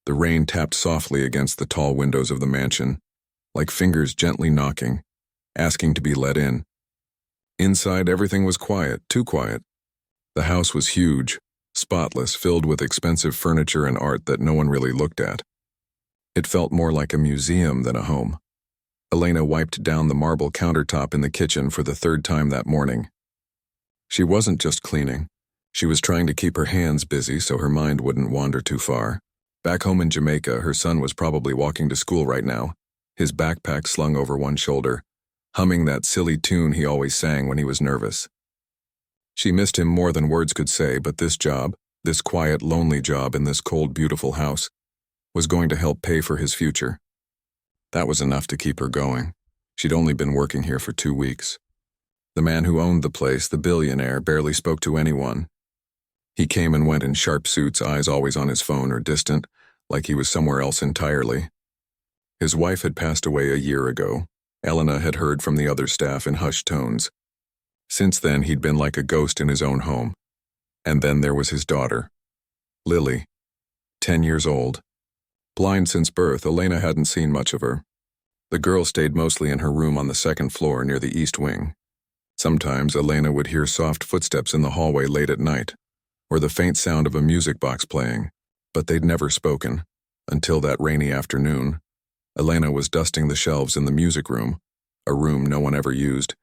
The rain tapped softly against the tall windows of the mansion, like fingers gently knocking, asking to be let in. Inside, everything was quiet, too quiet. The house was huge, spotless, filled with expensive furniture and art that no one really looked at. It felt more like a museum than a home. Elena wiped down the marble countertop in the kitchen for the third time that morning. She wasn't just cleaning. She was trying to keep her hands busy so her mind wouldn't wander too far. Back home in Jamaica, her son was probably walking to school right now, his backpack slung over one shoulder, humming that silly tune he always sang when he was nervous. She missed him more than words could say, but this job, this quiet, lonely job in this cold, beautiful house, was going to help pay for his future. That was enough to keep her going. She'd only been working here for 2 weeks. The man who owned the place, the billionaire, barely spoke to anyone. He came and went in sharp suits, eyes always on his phone or distant, like he was somewhere else entirely. His wife had passed away a year ago. Elena had heard from the other staff in hushed tones. Since then, he'd been like a ghost in his own home. And then there was his daughter, Lily, 10 years old. Blind since birth, Elena hadn't seen much of her. The girl stayed mostly in her room on the second floor near the east wing. Sometimes Elena would hear soft footsteps in the hallway late at night, or the faint sound of a music box playing, but they'd never spoken, until that rainy afternoon. Elena was dusting the shelves in the music room, a room no one ever used,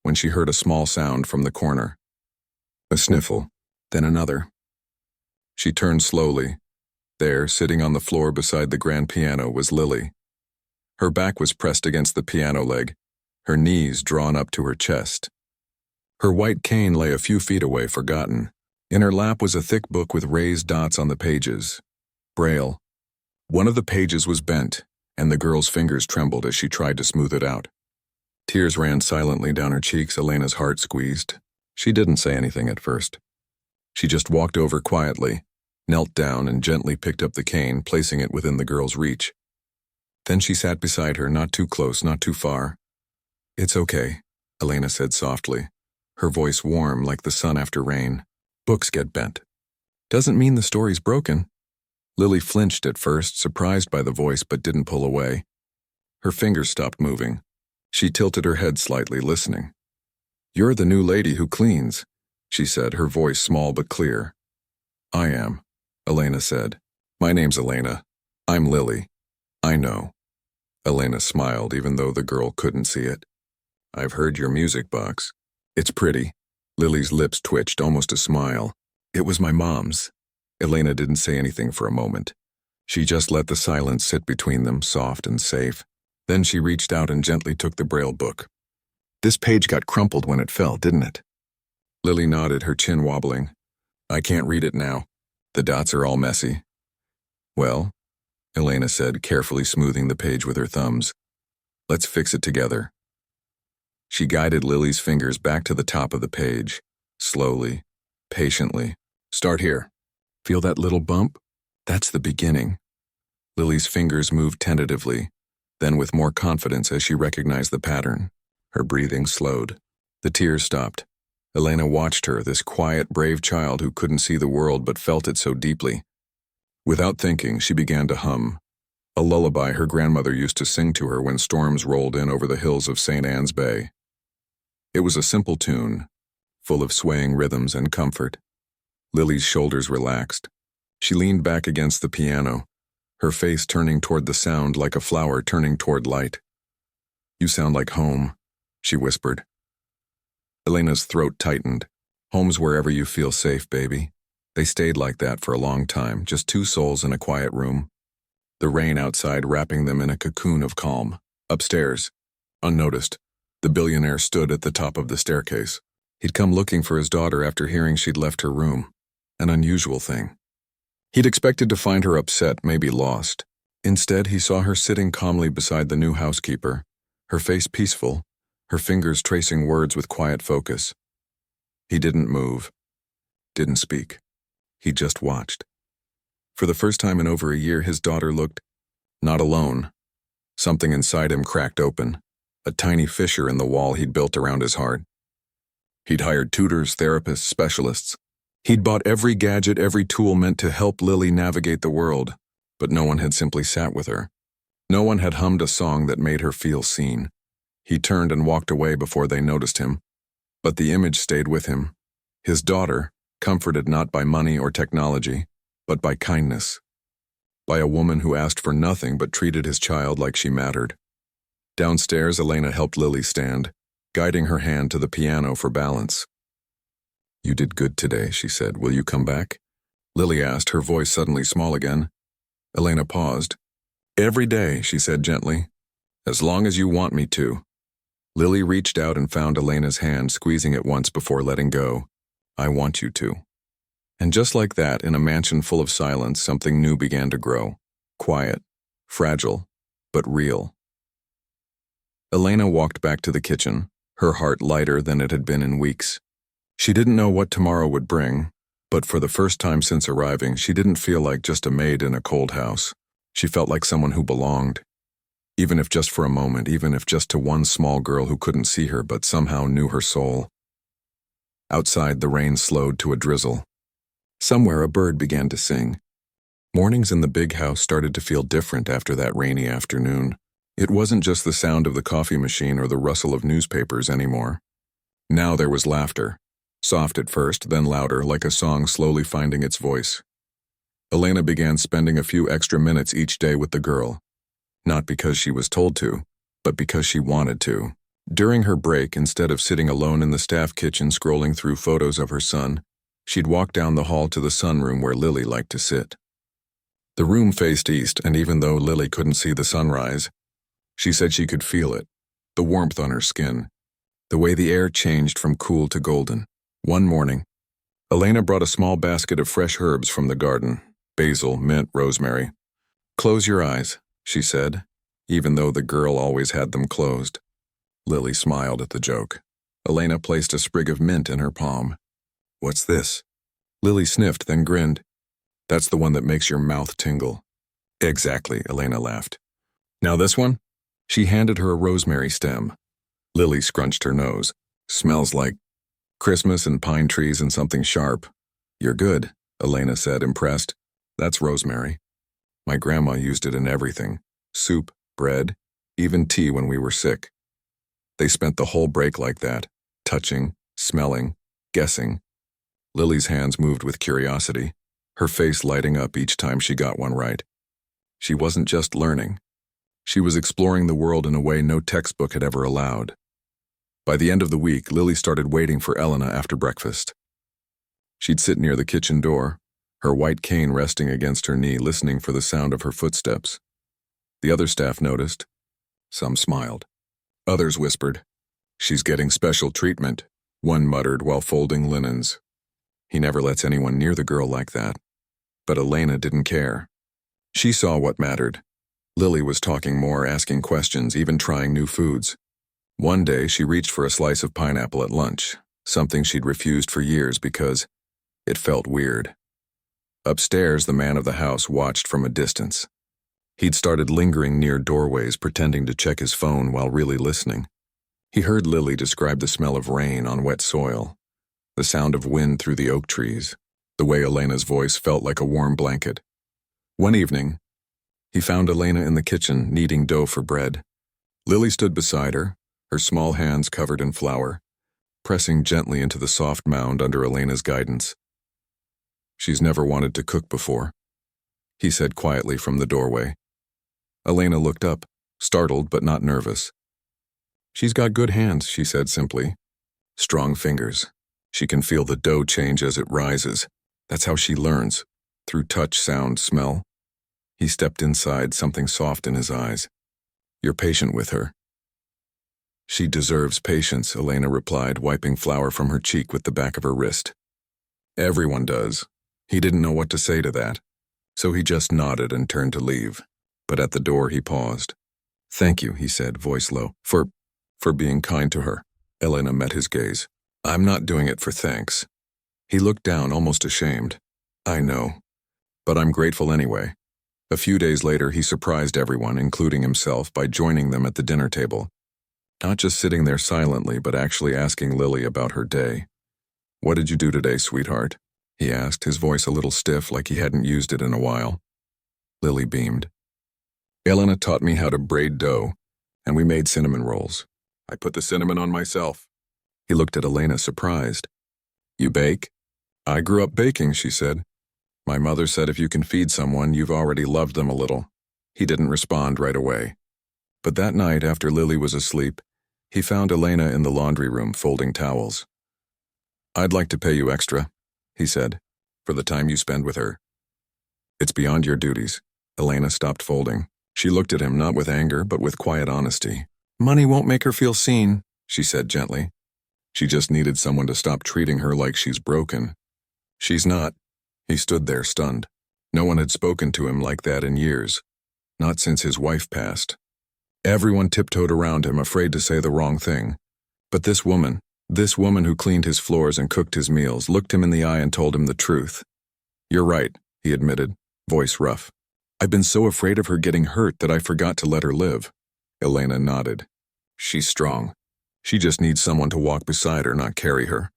when she heard a small sound from the corner. A sniffle, then another. She turned slowly. There, sitting on the floor beside the grand piano, was Lily. Her back was pressed against the piano leg, her knees drawn up to her chest. Her white cane lay a few feet away, forgotten. In her lap was a thick book with raised dots on the pages. Braille. One of the pages was bent, and the girl's fingers trembled as she tried to smooth it out. Tears ran silently down her cheeks. Elena's heart squeezed. She didn't say anything at first. She just walked over quietly, knelt down and gently picked up the cane, placing it within the girl's reach. Then she sat beside her, not too close, not too far. "It's okay," Elena said softly, her voice warm like the sun after rain. "Books get bent. Doesn't mean the story's broken." Lily flinched at first, surprised by the voice, but didn't pull away. Her fingers stopped moving. She tilted her head slightly, listening. "You're the new lady who cleans," she said, her voice small but clear. "I am," Elena said. "My name's Elena. I'm Lily. I know." Elena smiled, even though the girl couldn't see it. "I've heard your music box. It's pretty." Lily's lips twitched, almost a smile. "It was my mom's." Elena didn't say anything for a moment. She just let the silence sit between them, soft and safe. Then she reached out and gently took the Braille book. "This page got crumpled when it fell, didn't it?" Lily nodded, her chin wobbling. "I can't read it now. The dots are all messy." "Well," Elena said, carefully smoothing the page with her thumbs, "let's fix it together." She guided Lily's fingers back to the top of the page, slowly, patiently. "Start here. Feel that little bump? That's the beginning." Lily's fingers moved tentatively, then with more confidence as she recognized the pattern. Her breathing slowed. The tears stopped. Elena watched her, this quiet, brave child who couldn't see the world but felt it so deeply. Without thinking, she began to hum, a lullaby her grandmother used to sing to her when storms rolled in over the hills of St. Anne's Bay. It was a simple tune, full of swaying rhythms and comfort. Lily's shoulders relaxed. She leaned back against the piano, her face turning toward the sound like a flower turning toward light. "You sound like home," she whispered. Elena's throat tightened. "Home's wherever you feel safe, baby." They stayed like that for a long time, just two souls in a quiet room. The rain outside wrapping them in a cocoon of calm. Upstairs, unnoticed, the billionaire stood at the top of the staircase. He'd come looking for his daughter after hearing she'd left her room. An unusual thing. He'd expected to find her upset, maybe lost. Instead, he saw her sitting calmly beside the new housekeeper, her face peaceful, her fingers tracing words with quiet focus. He didn't move, didn't speak. He just watched. For the first time in over a year, his daughter looked not alone. Something inside him cracked open, a tiny fissure in the wall he'd built around his heart. He'd hired tutors, therapists, specialists. He'd bought every gadget, every tool meant to help Lily navigate the world. but no one had simply sat with her. No one had hummed a song that made her feel seen. He turned and walked away before they noticed him, but the image stayed with him. His daughter, comforted not by money or technology, but by kindness. By a woman who asked for nothing but treated his child like she mattered. Downstairs, Elena helped Lily stand, guiding her hand to the piano for balance. "You did good today," she said. "Will you come back?" Lily asked, her voice suddenly small again. Elena paused. "Every day," she said gently. "As long as you want me to." Lily reached out and found Elena's hand, squeezing it once before letting go. "I want you to." And just like that, in a mansion full of silence, something new began to grow. Quiet, fragile, but real. Elena walked back to the kitchen, her heart lighter than it had been in weeks. She didn't know what tomorrow would bring, but for the first time since arriving, she didn't feel like just a maid in a cold house. She felt like someone who belonged. Even if just for a moment, even if just to one small girl who couldn't see her but somehow knew her soul. Outside, the rain slowed to a drizzle. Somewhere, a bird began to sing. Mornings in the big house started to feel different after that rainy afternoon. It wasn't just the sound of the coffee machine or the rustle of newspapers anymore. Now there was laughter. Soft at first, then louder, like a song slowly finding its voice. Elena began spending a few extra minutes each day with the girl. Not because she was told to, but because she wanted to. During her break, instead of sitting alone in the staff kitchen scrolling through photos of her son, she'd walk down the hall to the sunroom where Lily liked to sit. The room faced east, and even though Lily couldn't see the sunrise, she said she could feel it, the warmth on her skin, the way the air changed from cool to golden. One morning, Elena brought a small basket of fresh herbs from the garden, basil, mint, rosemary. "Close your eyes," she said, even though the girl always had them closed. Lily smiled at the joke. Elena placed a sprig of mint in her palm. "What's this?" Lily sniffed, then grinned. "That's the one that makes your mouth tingle." "Exactly," Elena laughed. "Now this one?" She handed her a rosemary stem. Lily scrunched her nose. "Smells like Christmas and pine trees and something sharp." "You're good," Elena said, impressed. "That's rosemary. My grandma used it in everything. Soup, bread, even tea when we were sick." They spent the whole break like that, touching, smelling, guessing. Lily's hands moved with curiosity, her face lighting up each time she got one right. She wasn't just learning. She was exploring the world in a way no textbook had ever allowed. By the end of the week, Lily started waiting for Elena after breakfast. She'd sit near the kitchen door, her white cane resting against her knee, listening for the sound of her footsteps. The other staff noticed. Some smiled. Others whispered, "She's getting special treatment," one muttered while folding linens. He never lets anyone near the girl like that. But Elena didn't care. She saw what mattered. Lily was talking more, asking questions, even trying new foods. One day, she reached for a slice of pineapple at lunch, something she'd refused for years because it felt weird. Upstairs, the man of the house watched from a distance. He'd started lingering near doorways, pretending to check his phone while really listening. He heard Lily describe the smell of rain on wet soil, the sound of wind through the oak trees, the way Elena's voice felt like a warm blanket. One evening, he found Elena in the kitchen, kneading dough for bread. Lily stood beside her, her small hands covered in flour, pressing gently into the soft mound under Elena's guidance. "She's never wanted to cook before," he said quietly from the doorway. Elena looked up, startled but not nervous. "She's got good hands," she said simply. "Strong fingers. She can feel the dough change as it rises. That's how she learns, through touch, sound, smell." He stepped inside, something soft in his eyes. "You're patient with her." "She deserves patience," Elena replied, wiping flour from her cheek with the back of her wrist. "Everyone does." He didn't know what to say to that, so he just nodded and turned to leave. But at the door he paused. "Thank you," he said, voice low, for being kind to her." Elena met his gaze. "I'm not doing it for thanks." He looked down, almost ashamed. "I know, but I'm grateful anyway." A few days later, he surprised everyone, including himself, by joining them at the dinner table. Not just sitting there silently, but actually asking Lily about her day. "What did you do today, sweetheart?" he asked, his voice a little stiff, like he hadn't used it in a while. Lily beamed. Elena taught me how to braid dough, and we made cinnamon rolls. I put the cinnamon on myself. He looked at Elena surprised. You bake? I grew up baking, she said. My mother said if you can feed someone, you've already loved them a little. He didn't respond right away. But that night, after Lily was asleep, he found Elena in the laundry room folding towels. I'd like to pay you extra, he said, for the time you spend with her. It's beyond your duties. Elena stopped folding. She looked at him not with anger, but with quiet honesty. Money won't make her feel seen, she said gently. She just needed someone to stop treating her like she's broken. She's not. He stood there stunned. No one had spoken to him like that in years. Not since his wife passed. Everyone tiptoed around him, afraid to say the wrong thing. But this woman who cleaned his floors and cooked his meals, looked him in the eye and told him the truth. You're right, he admitted, voice rough. I've been so afraid of her getting hurt that I forgot to let her live. Elena nodded. She's strong. She just needs someone to walk beside her, not carry her.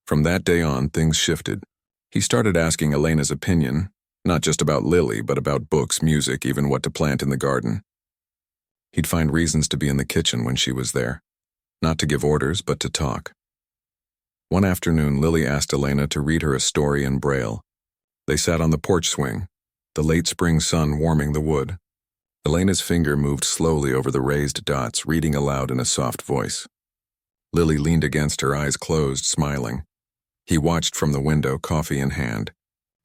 From that day on, things shifted. He started asking Elena's opinion, not just about Lily, but about books, music, even what to plant in the garden. He'd find reasons to be in the kitchen when she was there. Not to give orders, but to talk. One afternoon, Lily asked Elena to read her a story in Braille. They sat on the porch swing, the late spring sun warming the wood. Elena's finger moved slowly over the raised dots, reading aloud in a soft voice. Lily leaned against her, eyes closed, smiling. He watched from the window, coffee in hand.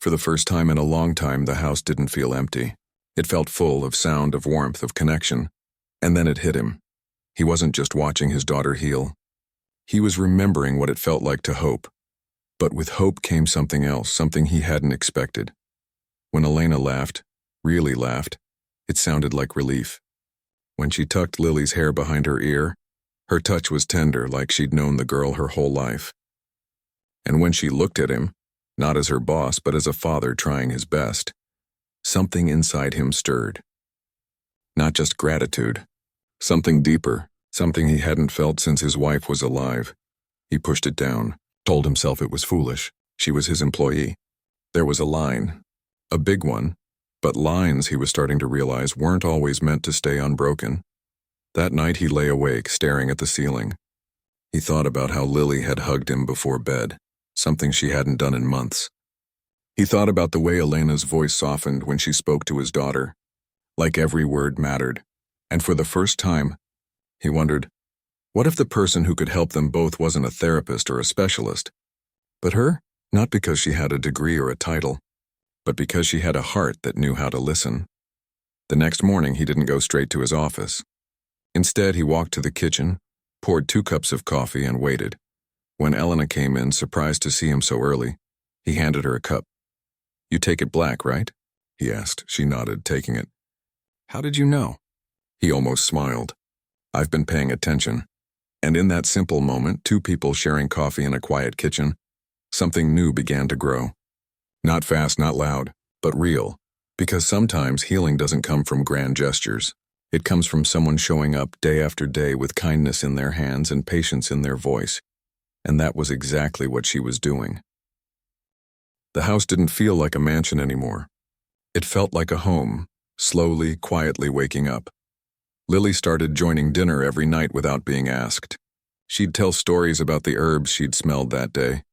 For the first time in a long time, the house didn't feel empty. It felt full of sound, of warmth, of connection. And then it hit him. He wasn't just watching his daughter heal. He was remembering what it felt like to hope. But with hope came something else, something he hadn't expected. When Elena laughed, really laughed, it sounded like relief. When she tucked Lily's hair behind her ear, her touch was tender, like she'd known the girl her whole life. And when she looked at him, not as her boss, but as a father trying his best, something inside him stirred. Not just gratitude. Something deeper, something he hadn't felt since his wife was alive. He pushed it down, told himself it was foolish. She was his employee. There was a line, a big one, but lines, he was starting to realize, weren't always meant to stay unbroken. That night he lay awake, staring at the ceiling. He thought about how Lily had hugged him before bed, something she hadn't done in months. He thought about the way Elena's voice softened when she spoke to his daughter, like every word mattered. And for the first time, he wondered, what if the person who could help them both wasn't a therapist or a specialist, but her? Not because she had a degree or a title, but because she had a heart that knew how to listen. The next morning, he didn't go straight to his office. Instead, he walked to the kitchen, poured 2 cups of coffee, and waited. When Elena came in, surprised to see him so early, he handed her a cup. You take it black, right? He asked. She nodded, taking it. How did you know? He almost smiled. I've been paying attention. And in that simple moment, 2 people sharing coffee in a quiet kitchen, something new began to grow. Not fast, not loud, but real. Because sometimes healing doesn't come from grand gestures. It comes from someone showing up day after day with kindness in their hands and patience in their voice. And that was exactly what she was doing. The house didn't feel like a mansion anymore. It felt like a home, slowly, quietly waking up. Lily started joining dinner every night without being asked. She'd tell stories about the herbs she'd smelled that day,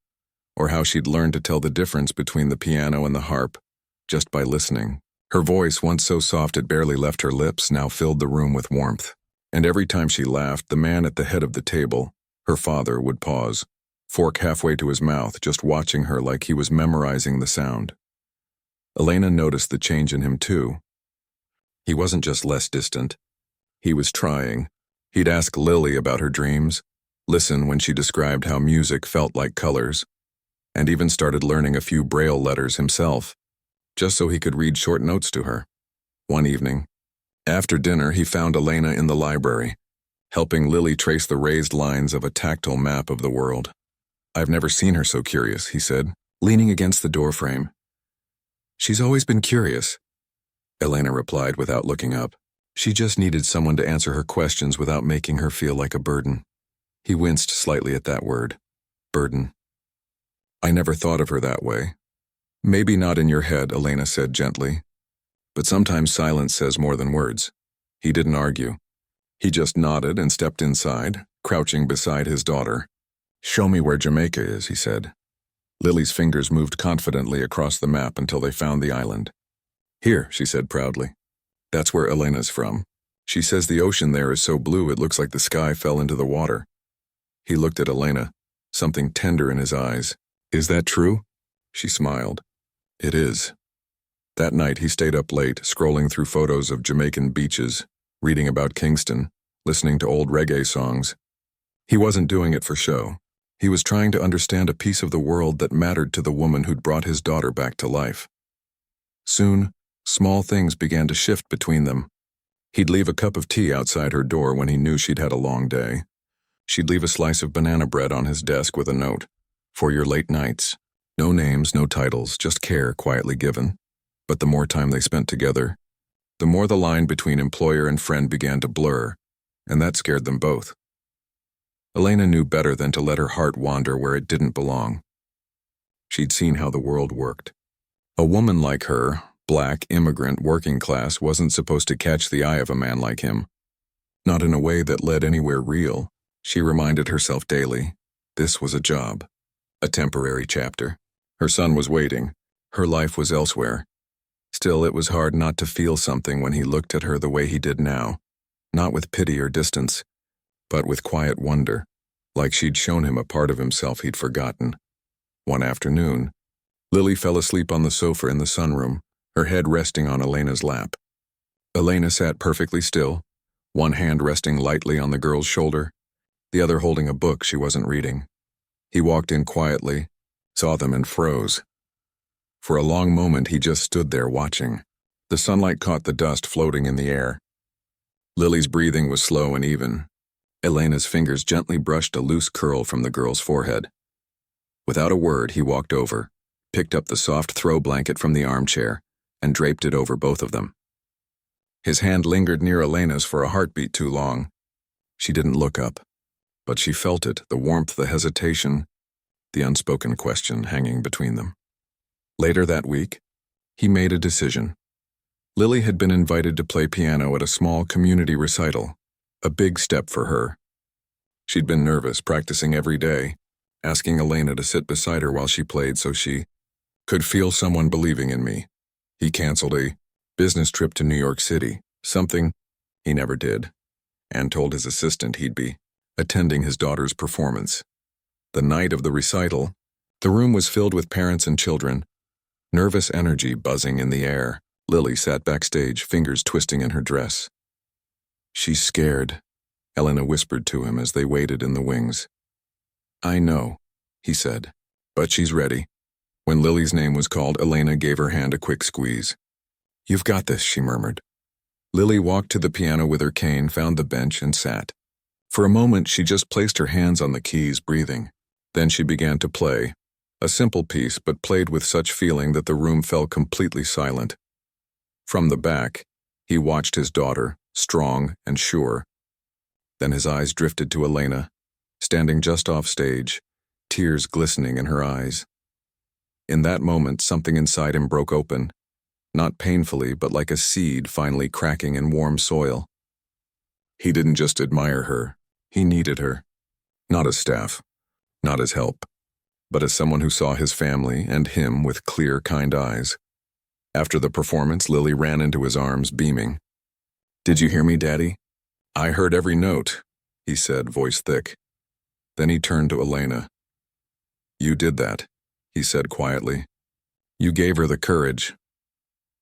or how she'd learned to tell the difference between the piano and the harp, just by listening. Her voice, once so soft it barely left her lips, now filled the room with warmth. And every time she laughed, the man at the head of the table, her father, would pause, fork halfway to his mouth, just watching her like he was memorizing the sound. Elena noticed the change in him too. He wasn't just less distant. He was trying. He'd ask Lily about her dreams, listen when she described how music felt like colors, and even started learning a few Braille letters himself, just so he could read short notes to her. One evening, after dinner, he found Elena in the library, helping Lily trace the raised lines of a tactile map of the world. I've never seen her so curious, he said, leaning against the doorframe. She's always been curious, Elena replied without looking up. She just needed someone to answer her questions without making her feel like a burden. He winced slightly at that word, burden. I never thought of her that way. Maybe not in your head, Elena said gently. But sometimes silence says more than words. He didn't argue. He just nodded and stepped inside, crouching beside his daughter. "Show me where Jamaica is," he said. Lily's fingers moved confidently across the map until they found the island. "Here," she said proudly. "That's where Elena's from. She says the ocean there is so blue it looks like the sky fell into the water." He looked at Elena, something tender in his eyes. "Is that true?" She smiled. "It is." That night he stayed up late, scrolling through photos of Jamaican beaches, reading about Kingston, listening to old reggae songs. He wasn't doing it for show. He was trying to understand a piece of the world that mattered to the woman who'd brought his daughter back to life. Soon, small things began to shift between them. He'd leave a cup of tea outside her door when he knew she'd had a long day. She'd leave a slice of banana bread on his desk with a note, "For your late nights." No names, no titles, just care quietly given. But the more time they spent together, the more the line between employer and friend began to blur, and that scared them both. Elena knew better than to let her heart wander where it didn't belong. She'd seen how the world worked. A woman like her, black, immigrant, working class, wasn't supposed to catch the eye of a man like him. Not in a way that led anywhere real. She reminded herself daily, this was a job. A temporary chapter. Her son was waiting. Her life was elsewhere. Still, it was hard not to feel something when he looked at her the way he did now. Not with pity or distance, but with quiet wonder, like she'd shown him a part of himself he'd forgotten. One afternoon, Lily fell asleep on the sofa in the sunroom, her head resting on Elena's lap. Elena sat perfectly still, one hand resting lightly on the girl's shoulder, the other holding a book she wasn't reading. He walked in quietly, saw them and froze. For a long moment he just stood there watching. The sunlight caught the dust floating in the air. Lily's breathing was slow and even. Elena's fingers gently brushed a loose curl from the girl's forehead. Without a word, he walked over, picked up the soft throw blanket from the armchair, and draped it over both of them. His hand lingered near Elena's for a heartbeat too long. She didn't look up, but she felt it, the warmth, the hesitation, the unspoken question hanging between them. Later that week, he made a decision. Lily had been invited to play piano at a small community recital, a big step for her. She'd been nervous, practicing every day, asking Elena to sit beside her while she played so she could feel someone believing in me. He canceled a business trip to New York City, something he never did, and told his assistant he'd be attending his daughter's performance. The night of the recital, the room was filled with parents and children, nervous energy buzzing in the air. Lily sat backstage, fingers twisting in her dress. "She's scared," Elena whispered to him as they waited in the wings. "I know," he said, "but she's ready." When Lily's name was called, Elena gave her hand a quick squeeze. "You've got this," she murmured. Lily walked to the piano with her cane, found the bench, and sat. For a moment, she just placed her hands on the keys, breathing. Then she began to play, a simple piece, but played with such feeling that the room fell completely silent. From the back, he watched his daughter, strong and sure. Then his eyes drifted to Elena, standing just off stage, tears glistening in her eyes. In that moment, something inside him broke open, not painfully, but like a seed finally cracking in warm soil. He didn't just admire her, he needed her. Not as staff, not as help, but as someone who saw his family and him with clear, kind eyes. After the performance, Lily ran into his arms, beaming. "Did you hear me, Daddy?" "I heard every note," he said, voice thick. Then he turned to Elena. "You did that," he said quietly. "You gave her the courage."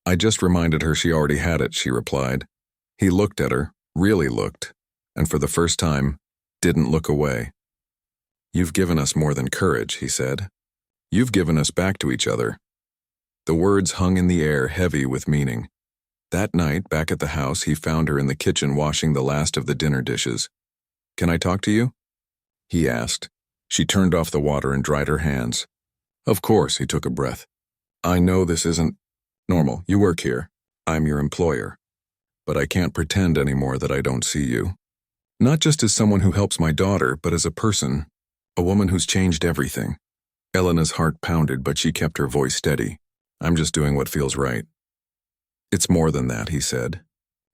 "I just reminded her she already had it," she replied. He looked at her, really looked, and for the first time, didn't look away. "You've given us more than courage," he said. "You've given us back to each other." The words hung in the air, heavy with meaning. That night, back at the house, he found her in the kitchen washing the last of the dinner dishes. "Can I talk to you?" he asked. She turned off the water and dried her hands. "Of course," he took a breath. "I know this isn't normal. You work here. I'm your employer. But I can't pretend anymore that I don't see you. Not just as someone who helps my daughter, but as a person, a woman who's changed everything." Elena's heart pounded, but she kept her voice steady. "I'm just doing what feels right." It's more than that, he said.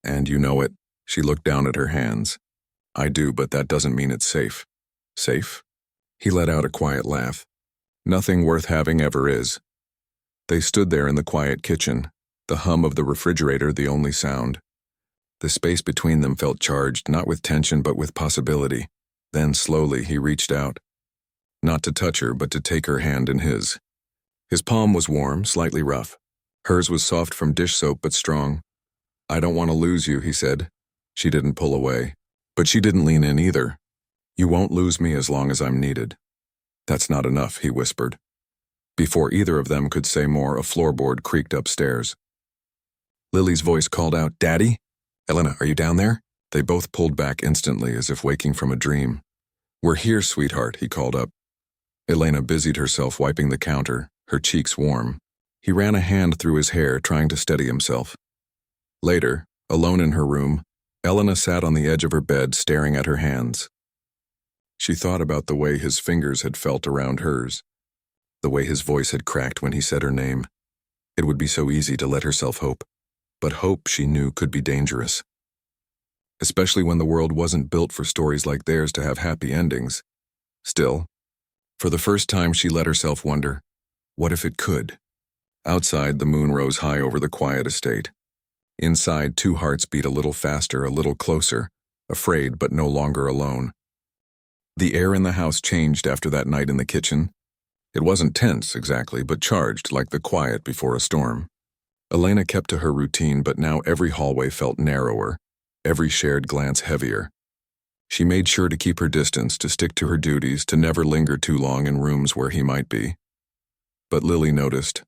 And you know it. She looked down at her hands. I do, but that doesn't mean it's safe. Safe? He let out a quiet laugh. Nothing worth having ever is. They stood there in the quiet kitchen, the hum of the refrigerator the only sound. The space between them felt charged, not with tension but with possibility. Then slowly he reached out. Not to touch her, but to take her hand in his. His palm was warm, slightly rough. Hers was soft from dish soap but strong. I don't want to lose you, he said. She didn't pull away. But she didn't lean in either. You won't lose me as long as I'm needed. That's not enough, he whispered. Before either of them could say more, a floorboard creaked upstairs. Lily's voice called out, Daddy? Elena, are you down there? They both pulled back instantly as if waking from a dream. We're here, sweetheart, he called up. Elena busied herself wiping the counter, her cheeks warm. He ran a hand through his hair, trying to steady himself. Later, alone in her room, Elena sat on the edge of her bed staring at her hands. She thought about the way his fingers had felt around hers, the way his voice had cracked when he said her name. It would be so easy to let herself hope, but hope, she knew, could be dangerous. Especially when the world wasn't built for stories like theirs to have happy endings. Still, for the first time she let herself wonder, what if it could? Outside, the moon rose high over the quiet estate. Inside, two hearts beat a little faster, a little closer, afraid but no longer alone. The air in the house changed after that night in the kitchen. It wasn't tense, exactly, but charged like the quiet before a storm. Elena kept to her routine, but now every hallway felt narrower, every shared glance heavier. She made sure to keep her distance, to stick to her duties, to never linger too long in rooms where he might be. But Lily noticed.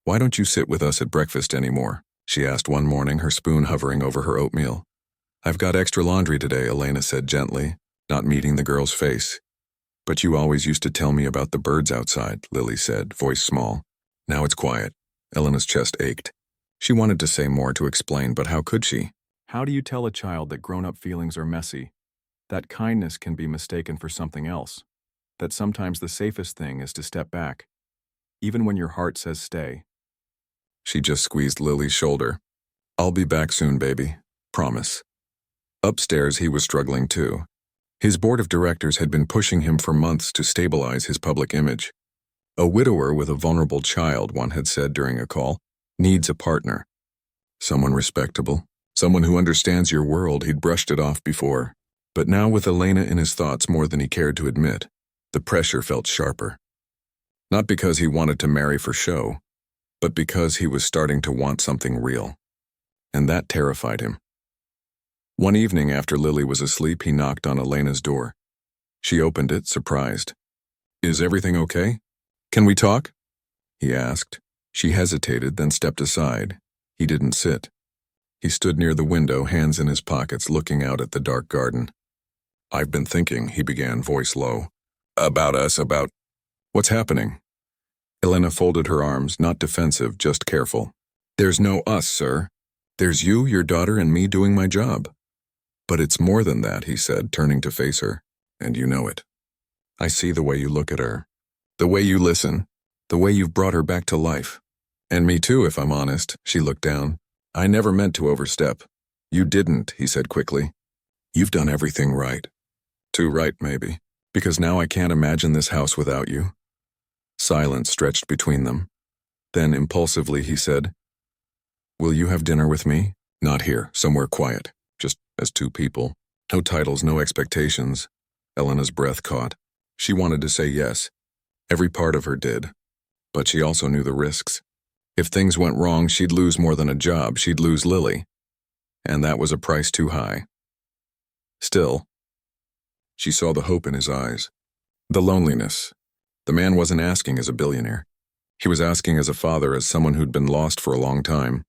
Why don't you sit with us at breakfast anymore? She asked one morning, her spoon hovering over her oatmeal. I've got extra laundry today, Elena said gently, not meeting the girl's face. But you always used to tell me about the birds outside, Lily said, voice small. Now it's quiet. Elena's chest ached. She wanted to say more, to explain, but how could she? How do you tell a child that grown-up feelings are messy? That kindness can be mistaken for something else? That sometimes the safest thing is to step back, even when your heart says stay? She just squeezed Lily's shoulder. I'll be back soon, baby. Promise. Upstairs, he was struggling too. His board of directors had been pushing him for months to stabilize his public image. A widower with a vulnerable child, one had said during a call, needs a partner. Someone respectable, someone who understands your world. He'd brushed it off before. But now, with Elena in his thoughts more than he cared to admit, the pressure felt sharper. Not because he wanted to marry for show, but because he was starting to want something real. And that terrified him. One evening after Lily was asleep, he knocked on Elena's door. She opened it, surprised. Is everything okay? Can we talk? He asked. She hesitated, then stepped aside. He didn't sit. He stood near the window, hands in his pockets, looking out at the dark garden. I've been thinking, he began, voice low. About us, about... What's happening? Elena folded her arms, not defensive, just careful. There's no us, sir. There's you, your daughter, and me doing my job. But it's more than that, he said, turning to face her. And you know it. I see the way you look at her. The way you listen. The way you've brought her back to life. And me too, if I'm honest. She looked down. I never meant to overstep. You didn't, he said quickly. You've done everything right. Too right, maybe. Because now I can't imagine this house without you. Silence stretched between them. Then, impulsively, he said, Will you have dinner with me? Not here, somewhere quiet. Just as two people. No titles, no expectations. Elena's breath caught. She wanted to say yes. Every part of her did. But she also knew the risks. If things went wrong, she'd lose more than a job. She'd lose Lily. And that was a price too high. Still, she saw the hope in his eyes. The loneliness. The man wasn't asking as a billionaire. He was asking as a father, as someone who'd been lost for a long time.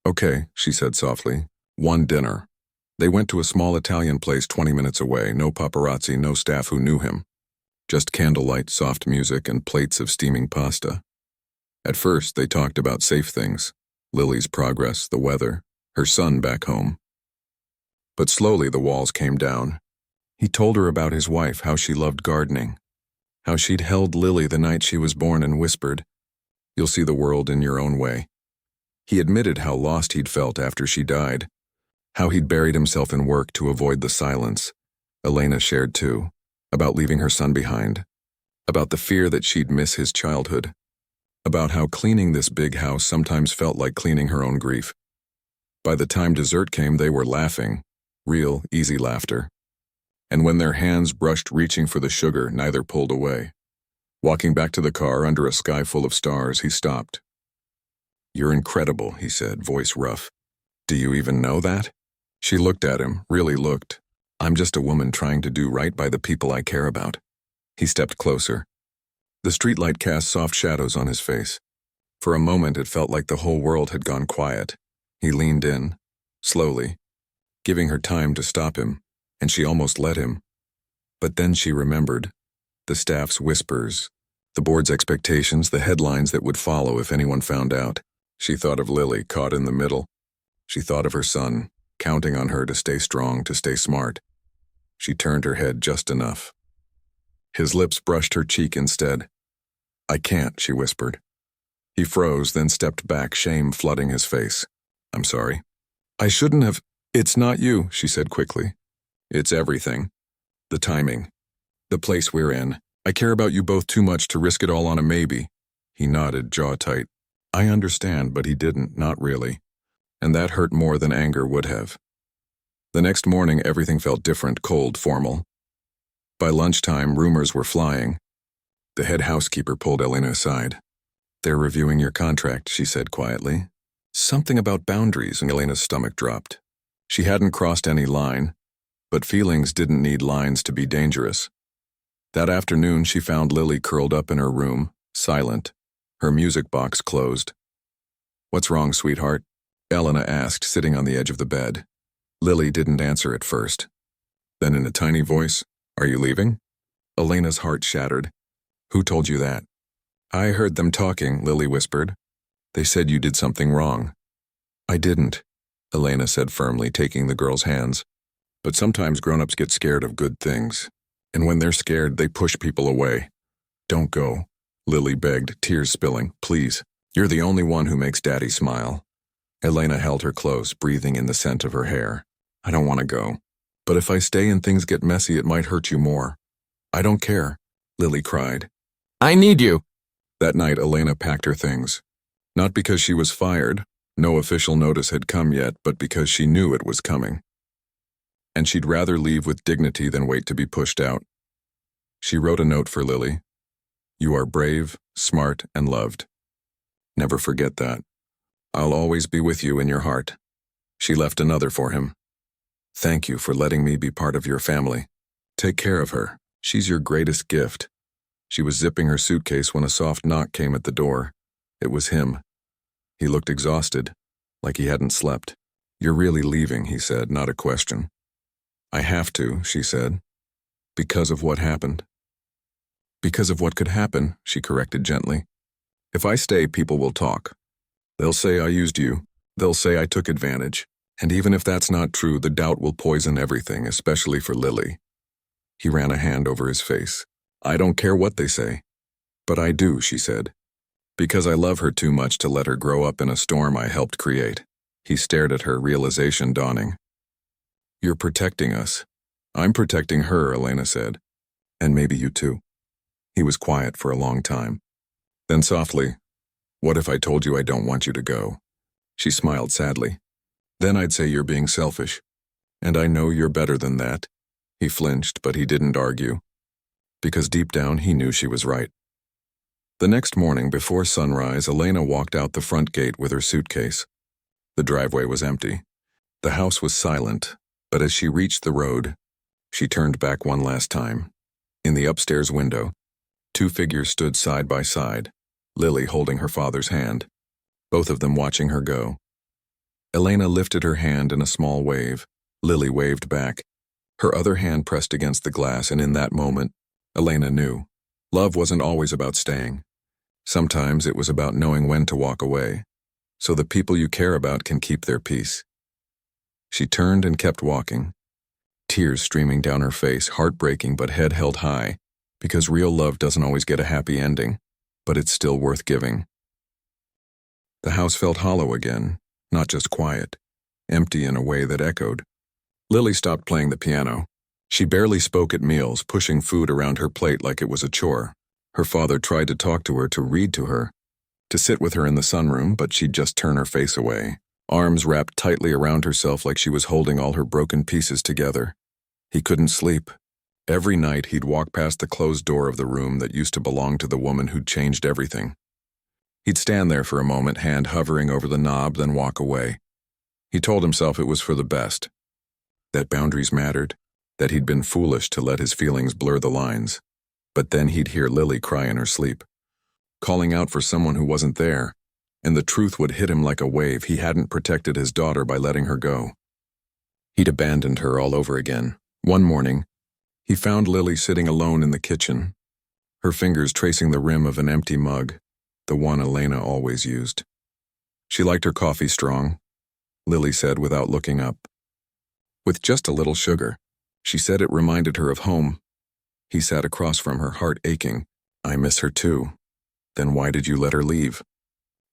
Okay, she said softly. One dinner. They went to a small Italian place 20 minutes away. No paparazzi, no staff who knew him. Just candlelight, soft music, and plates of steaming pasta. At first, they talked about safe things. Lily's progress, the weather, her son back home. But slowly the walls came down. He told her about his wife, how she loved gardening. How she'd held Lily the night she was born and whispered, You'll see the world in your own way. He admitted how lost he'd felt after she died, how he'd buried himself in work to avoid the silence. Elena shared too, about leaving her son behind, about the fear that she'd miss his childhood, about how cleaning this big house sometimes felt like cleaning her own grief. By the time dessert came, they were laughing, real, easy laughter. And when their hands brushed reaching for the sugar, neither pulled away. Walking back to the car under a sky full of stars, he stopped. "You're incredible," he said, voice rough. "Do you even know that?" She looked at him, really looked. "I'm just a woman trying to do right by the people I care about." He stepped closer. The streetlight cast soft shadows on his face. For a moment it felt like the whole world had gone quiet. He leaned in, slowly, giving her time to stop him, and she almost let him. But then she remembered. The staff's whispers, the board's expectations, the headlines that would follow if anyone found out. She thought of Lily, caught in the middle. She thought of her son, counting on her to stay strong, to stay smart. She turned her head just enough. His lips brushed her cheek instead. "I can't," she whispered. He froze, then stepped back, shame flooding his face. "I'm sorry. I shouldn't have." "It's not you," she said quickly. "It's everything. The timing. The place we're in. I care about you both too much to risk it all on a maybe." He nodded, jaw tight. "I understand," but he didn't, not really. And that hurt more than anger would have. The next morning everything felt different, cold, formal. By lunchtime, rumors were flying. The head housekeeper pulled Elena aside. "They're reviewing your contract," she said quietly. Something about boundaries, and Elena's stomach dropped. She hadn't crossed any line, but feelings didn't need lines to be dangerous. That afternoon she found Lily curled up in her room, silent, her music box closed. "What's wrong, sweetheart?" Elena asked, sitting on the edge of the bed. Lily didn't answer at first. Then in a tiny voice, "Are you leaving?" Elena's heart shattered. "Who told you that?" "I heard them talking," Lily whispered. "They said you did something wrong." "I didn't," Elena said firmly, taking the girl's hands. "But sometimes grown-ups get scared of good things. And when they're scared, they push people away." "Don't go," Lily begged, tears spilling. "Please. You're the only one who makes Daddy smile." Elena held her close, breathing in the scent of her hair. "I don't want to go. But if I stay and things get messy, it might hurt you more." "I don't care," Lily cried. "I need you." That night, Elena packed her things. Not because she was fired, no official notice had come yet, but because she knew it was coming. And she'd rather leave with dignity than wait to be pushed out. She wrote a note for Lily. "You are brave, smart, and loved. Never forget that. I'll always be with you in your heart." She left another for him. "Thank you for letting me be part of your family. Take care of her. She's your greatest gift." She was zipping her suitcase when a soft knock came at the door. It was him. He looked exhausted, like he hadn't slept. "You're really leaving," he said, not a question. "I have to," she said. "Because of what happened." "Because of what could happen," she corrected gently. "If I stay, people will talk. They'll say I used you. They'll say I took advantage. And even if that's not true, the doubt will poison everything, especially for Lily." He ran a hand over his face. "I don't care what they say." "But I do," she said. "Because I love her too much to let her grow up in a storm I helped create." He stared at her, realization dawning. "You're protecting us." "I'm protecting her," Elena said. "And maybe you too." He was quiet for a long time. Then softly, "What if I told you I don't want you to go?" She smiled sadly. "Then I'd say you're being selfish. And I know you're better than that." He flinched, but he didn't argue. Because deep down he knew she was right. The next morning, before sunrise, Elena walked out the front gate with her suitcase. The driveway was empty. The house was silent, but as she reached the road, she turned back one last time. In the upstairs window, two figures stood side by side, Lily holding her father's hand, both of them watching her go. Elena lifted her hand in a small wave. Lily waved back. Her other hand pressed against the glass, and in that moment, Elena knew. Love wasn't always about staying. Sometimes it was about knowing when to walk away, so the people you care about can keep their peace. She turned and kept walking, tears streaming down her face, heartbreaking but head held high, because real love doesn't always get a happy ending, but it's still worth giving. The house felt hollow again, not just quiet, empty in a way that echoed. Lily stopped playing the piano. She barely spoke at meals, pushing food around her plate like it was a chore. Her father tried to talk to her, to read to her, to sit with her in the sunroom, but she'd just turn her face away, arms wrapped tightly around herself like she was holding all her broken pieces together. He couldn't sleep. Every night he'd walk past the closed door of the room that used to belong to the woman who'd changed everything. He'd stand there for a moment, hand hovering over the knob, then walk away. He told himself it was for the best, that boundaries mattered, that he'd been foolish to let his feelings blur the lines. But then he'd hear Lily cry in her sleep, calling out for someone who wasn't there, and the truth would hit him like a wave. He hadn't protected his daughter by letting her go. He'd abandoned her all over again. One morning, he found Lily sitting alone in the kitchen, her fingers tracing the rim of an empty mug, the one Elena always used. She liked her coffee strong, Lily said without looking up. With just a little sugar. She said it reminded her of home. He sat across from her, heart aching. I miss her too. Then why did you let her leave?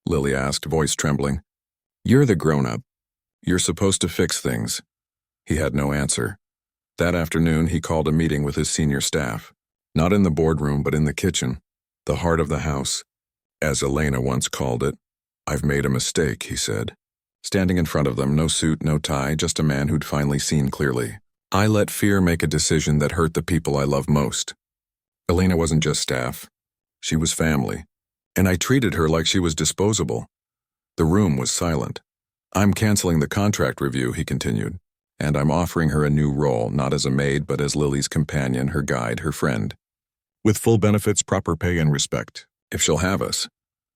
Lily asked, voice trembling. You're the grown-up. You're supposed to fix things. He had no answer. That afternoon, he called a meeting with his senior staff. Not in the boardroom, but in the kitchen, the heart of the house. As Elena once called it, I've made a mistake, he said. Standing in front of them, no suit, no tie, just a man who'd finally seen clearly. I let fear make a decision that hurt the people I love most. Elena wasn't just staff. She was family. And I treated her like she was disposable. The room was silent. I'm canceling the contract review, he continued. And I'm offering her a new role, not as a maid, but as Lily's companion, her guide, her friend. With full benefits, proper pay, and respect. If she'll have us.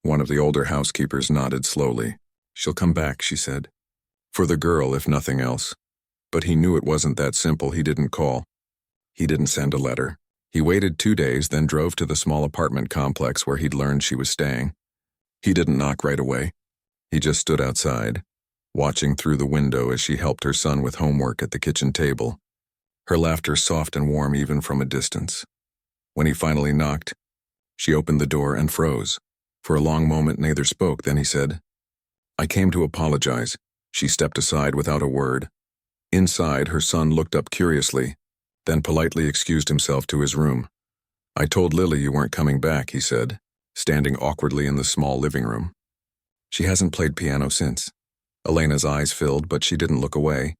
One of the older housekeepers nodded slowly. She'll come back, she said. For the girl, if nothing else. But he knew it wasn't that simple. He didn't call. He didn't send a letter. He waited 2 days, then drove to the small apartment complex where he'd learned she was staying. He didn't knock right away. He just stood outside, watching through the window as she helped her son with homework at the kitchen table, her laughter soft and warm even from a distance. When he finally knocked, she opened the door and froze. For a long moment, neither spoke. Then he said, I came to apologize. She stepped aside without a word. Inside, her son looked up curiously, then politely excused himself to his room. I told Lily you weren't coming back, he said, standing awkwardly in the small living room. She hasn't played piano since. Elena's eyes filled, but she didn't look away.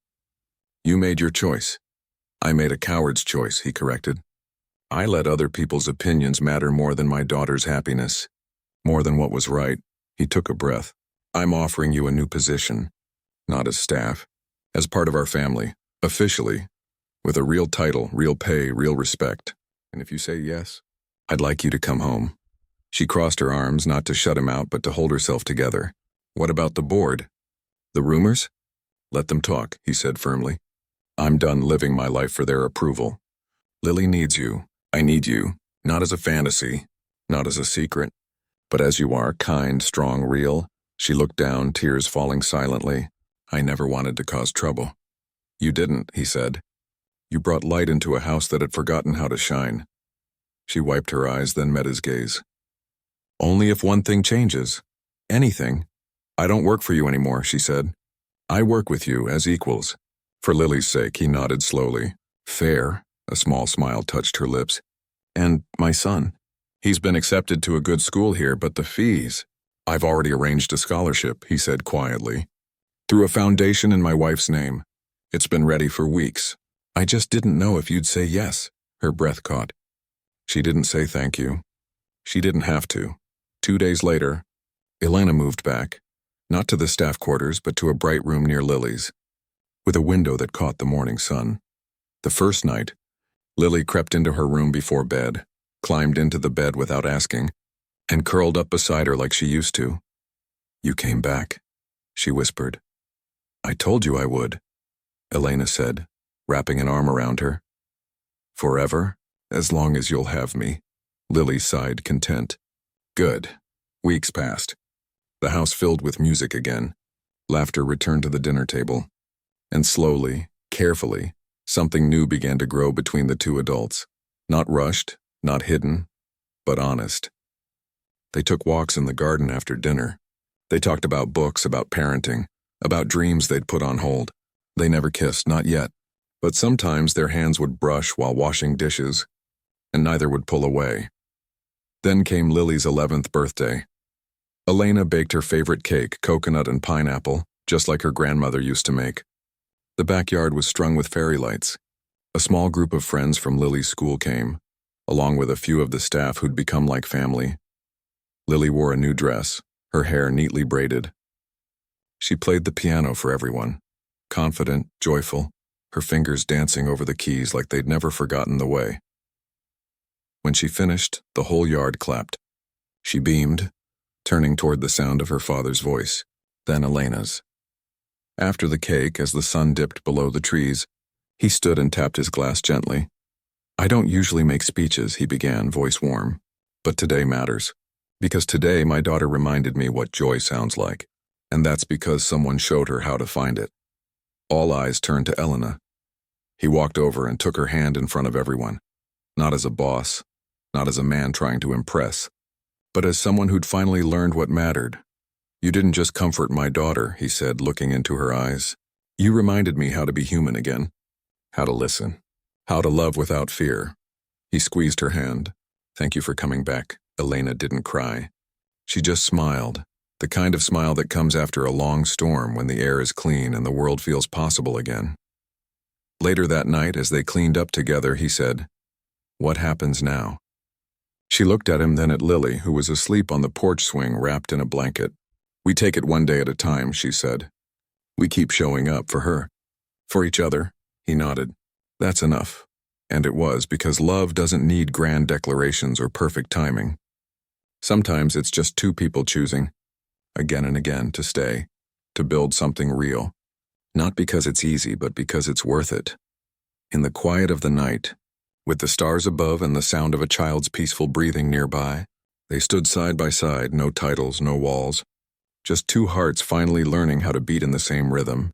You made your choice. I made a coward's choice, he corrected. I let other people's opinions matter more than my daughter's happiness, more than what was right. He took a breath. I'm offering you a new position, not as staff, as part of our family, officially, with a real title, real pay, real respect. And if you say yes, I'd like you to come home. She crossed her arms, not to shut him out, but to hold herself together. What about the board? The rumors? Let them talk, he said firmly. I'm done living my life for their approval. Lily needs you. I need you, not as a fantasy, not as a secret, but as you are, kind, strong, real. She looked down, tears falling silently. I never wanted to cause trouble. You didn't, he said. You brought light into a house that had forgotten how to shine. She wiped her eyes, then met his gaze. Only if one thing changes. Anything. I don't work for you anymore, she said. I work with you as equals. For Lily's sake, he nodded slowly. Fair. A small smile touched her lips. And my son. He's been accepted to a good school here, but the fees. I've already arranged a scholarship, he said quietly. Through a foundation in my wife's name. It's been ready for weeks. I just didn't know if you'd say yes. Her breath caught. She didn't say thank you. She didn't have to. 2 days later, Elena moved back, not to the staff quarters, but to a bright room near Lily's, with a window that caught the morning sun. The first night, Lily crept into her room before bed, climbed into the bed without asking, and curled up beside her like she used to. You came back, she whispered. I told you I would, Elena said, wrapping an arm around her. Forever, as long as you'll have me, Lily sighed, content. Good. Weeks passed. The house filled with music again. Laughter returned to the dinner table. And slowly, carefully, something new began to grow between the two adults. Not rushed, not hidden, but honest. They took walks in the garden after dinner. They talked about books, about parenting, about dreams they'd put on hold. They never kissed, not yet. But sometimes their hands would brush while washing dishes, and neither would pull away. Then came Lily's 11th birthday. Elena baked her favorite cake, coconut and pineapple, just like her grandmother used to make. The backyard was strung with fairy lights. A small group of friends from Lily's school came, along with a few of the staff who'd become like family. Lily wore a new dress, her hair neatly braided. She played the piano for everyone, confident, joyful, her fingers dancing over the keys like they'd never forgotten the way. When she finished, the whole yard clapped. She beamed, turning toward the sound of her father's voice, then Elena's. After the cake, as the sun dipped below the trees, he stood and tapped his glass gently. "I don't usually make speeches," he began, voice warm, "but today matters. Because today my daughter reminded me what joy sounds like, and that's because someone showed her how to find it." All eyes turned to Elena. He walked over and took her hand in front of everyone, not as a boss, not as a man trying to impress, but as someone who'd finally learned what mattered. "You didn't just comfort my daughter," he said, looking into her eyes. "You reminded me how to be human again, how to listen, how to love without fear." He squeezed her hand. "Thank you for coming back." Elena didn't cry. She just smiled, the kind of smile that comes after a long storm when the air is clean and the world feels possible again. Later that night, as they cleaned up together, he said, "What happens now?" She looked at him, then at Lily, who was asleep on the porch swing wrapped in a blanket. "We take it one day at a time," she said. "We keep showing up for her. For each other." He nodded. "That's enough." And it was, because love doesn't need grand declarations or perfect timing. Sometimes it's just two people choosing, again and again, to stay, to build something real. Not because it's easy, but because it's worth it. In the quiet of the night, with the stars above and the sound of a child's peaceful breathing nearby, they stood side by side, no titles, no walls, just two hearts finally learning how to beat in the same rhythm.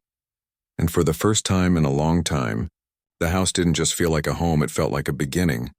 And for the first time in a long time, the house didn't just feel like a home, it felt like a beginning.